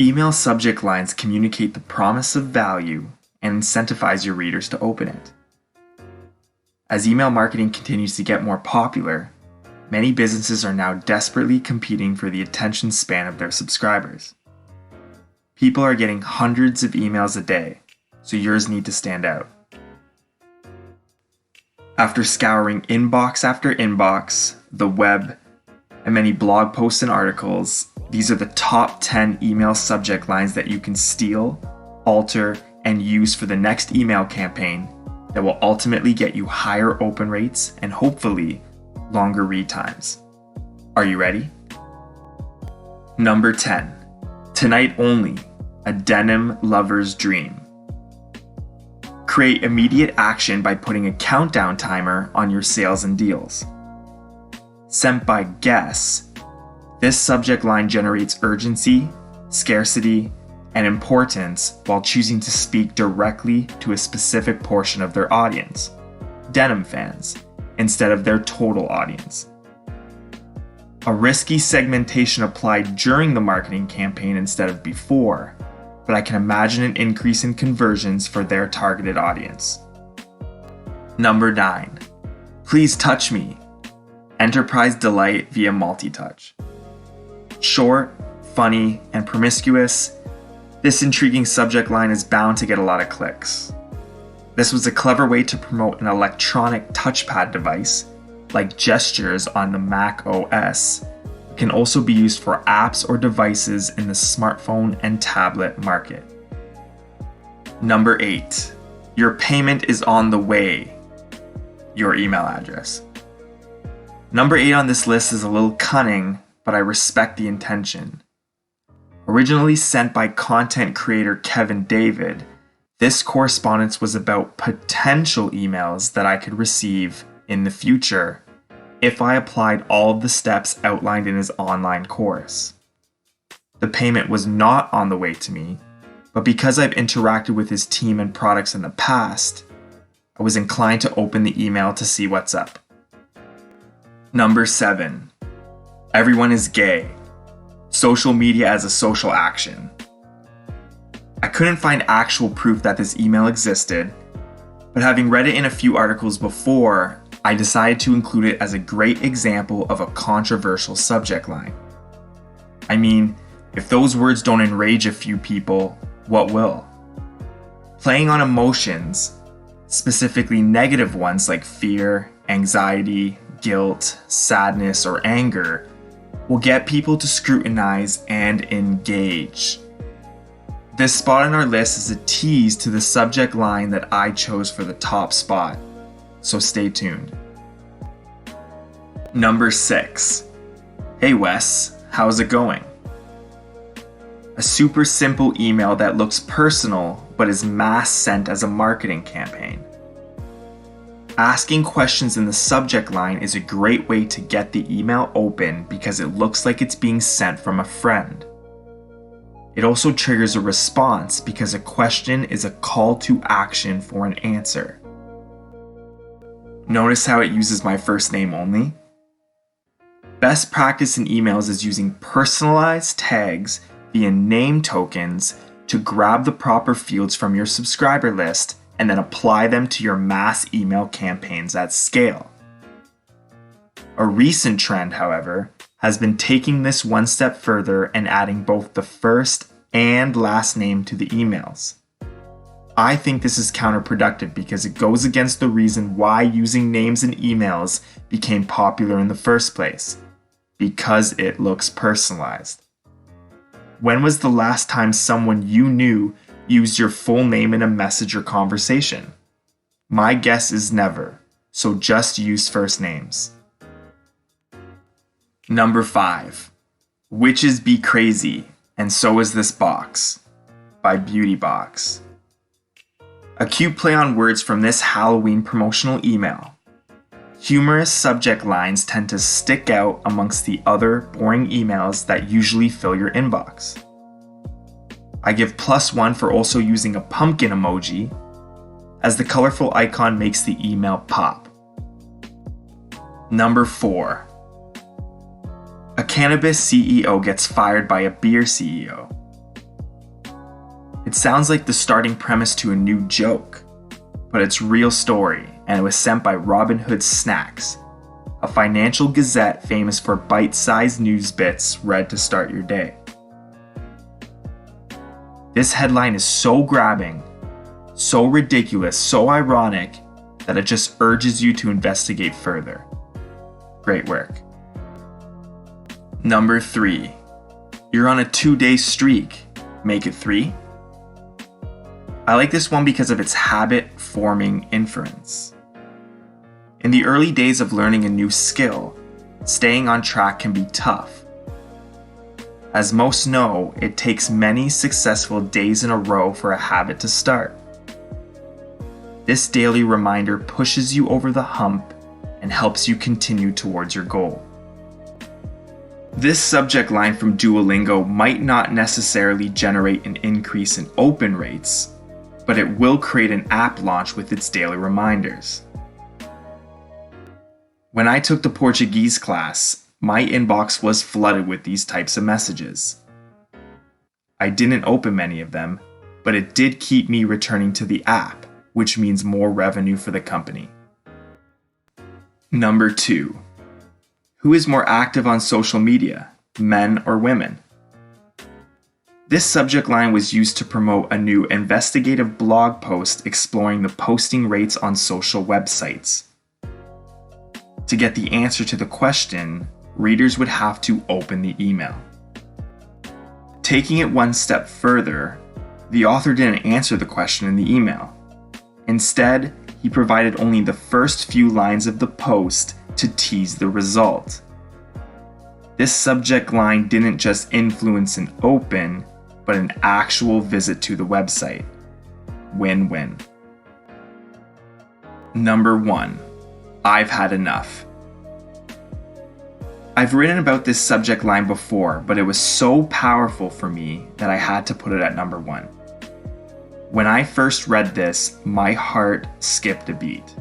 Email subject lines communicate the promise of value and incentivize your readers to open it. As email marketing continues to get more popular, many businesses are now desperately competing for the attention span of their subscribers. People are getting hundreds of emails a day, so yours need to stand out. After scouring inbox after inbox, the web, and many blog posts and articles, these are the top 10 email subject lines that you can steal, alter, and use for the next email campaign that will ultimately get you higher open rates and hopefully longer read times. Are you ready? Number 10. Tonight only, a denim lover's dream. Create immediate action by putting a countdown timer on your sales and deals. Sent by guess, this subject line generates urgency, scarcity, and importance while choosing to speak directly to a specific portion of their audience, denim fans, instead of their total audience. A risky segmentation applied during the marketing campaign instead of before, but I can imagine an increase in conversions for their targeted audience. Number 9. Please touch me. Enterprise delight via Multitouch. Short, funny, and promiscuous, this intriguing subject line is bound to get a lot of clicks. This was a clever way to promote an electronic touchpad device, like gestures on the Mac OS, can also be used for apps or devices in the smartphone and tablet market. Number 8. Your payment is on the way. Your email address. Number 8 on this list is a little cunning, but I respect the intention. Originally sent by content creator Kevin David, this correspondence was about potential emails that I could receive in the future if I applied all of the steps outlined in his online course. The payment was not on the way to me, but because I've interacted with his team and products in the past, I was inclined to open the email to see what's up. Number 7. Everyone is gay. Social media as a social action. I couldn't find actual proof that this email existed, but having read it in a few articles before, I decided to include it as a great example of a controversial subject line. I mean, if those words don't enrage a few people, what will? Playing on emotions, specifically negative ones like fear, anxiety, guilt, sadness, or anger, will get people to scrutinize and engage. This spot on our list is a tease to the subject line that I chose for the top spot, so stay tuned. Number 6. Hey Wes, how's it going? A super simple email that looks personal but is mass sent as a marketing campaign. Asking questions in the subject line is a great way to get the email open because it looks like it's being sent from a friend. It also triggers a response because a question is a call to action for an answer. Notice how it uses my first name only? Best practice in emails is using personalized tags via name tokens to grab the proper fields from your subscriber list and then apply them to your mass email campaigns at scale. A recent trend, however, has been taking this one step further and adding both the first and last name to the emails. I think this is counterproductive because it goes against the reason why using names in emails became popular in the first place, because it looks personalized. When was the last time someone you knew used your full name in a message or conversation? My guess is never, so just use first names. Number 5. Witches be crazy, and so is this box, by Beauty Box. A cute play on words from this Halloween promotional email. Humorous subject lines tend to stick out amongst the other boring emails that usually fill your inbox. I give +1 for also using a pumpkin emoji, as the colorful icon makes the email pop. Number 4. A cannabis CEO gets fired by a beer CEO. It sounds like the starting premise to a new joke, but it's real story, and it was sent by Robin Hood Snacks, a financial gazette famous for bite-sized news bits read to start your day. This headline is so grabbing, so ridiculous, so ironic, that it just urges you to investigate further. Great work. Number 3. You're on a 2-day streak. Make it 3? I like this one because of its habit-forming inference. In the early days of learning a new skill, staying on track can be tough. As most know, it takes many successful days in a row for a habit to start. This daily reminder pushes you over the hump and helps you continue towards your goal. This subject line from Duolingo might not necessarily generate an increase in open rates, but it will create an app launch with its daily reminders. When I took the Portuguese class, my inbox was flooded with these types of messages. I didn't open many of them, but it did keep me returning to the app, which means more revenue for the company. Number 2. Who is more active on social media, men or women? This subject line was used to promote a new investigative blog post exploring the posting rates on social websites. To get the answer to the question, readers would have to open the email. Taking it one step further, the author didn't answer the question in the email. Instead, he provided only the first few lines of the post to tease the result. This subject line didn't just influence an open, but an actual visit to the website. Win-win. Number 1. I've had enough. I've written about this subject line before, but it was so powerful for me that I had to put it at number 1. When I first read this, my heart skipped a beat.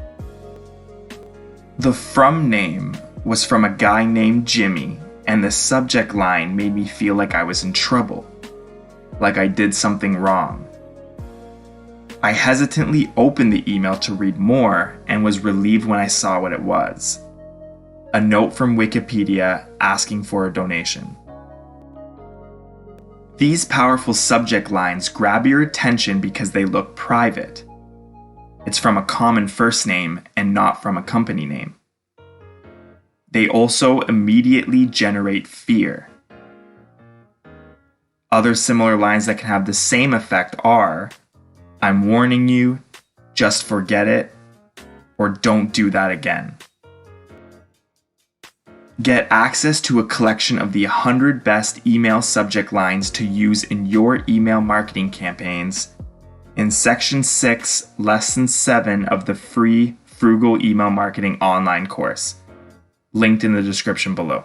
The from name was from a guy named Jimmy, and the subject line made me feel like I was in trouble, like I did something wrong. I hesitantly opened the email to read more and was relieved when I saw what it was. A note from Wikipedia asking for a donation. These powerful subject lines grab your attention because they look private. It's from a common first name and not from a company name. They also immediately generate fear. Other similar lines that can have the same effect are, "I'm warning you, just forget it," or "don't do that again." Get access to a collection of the 100 best email subject lines to use in your email marketing campaigns in Section 6, Lesson 7 of the free Frugal Email Marketing online course, linked in the description below.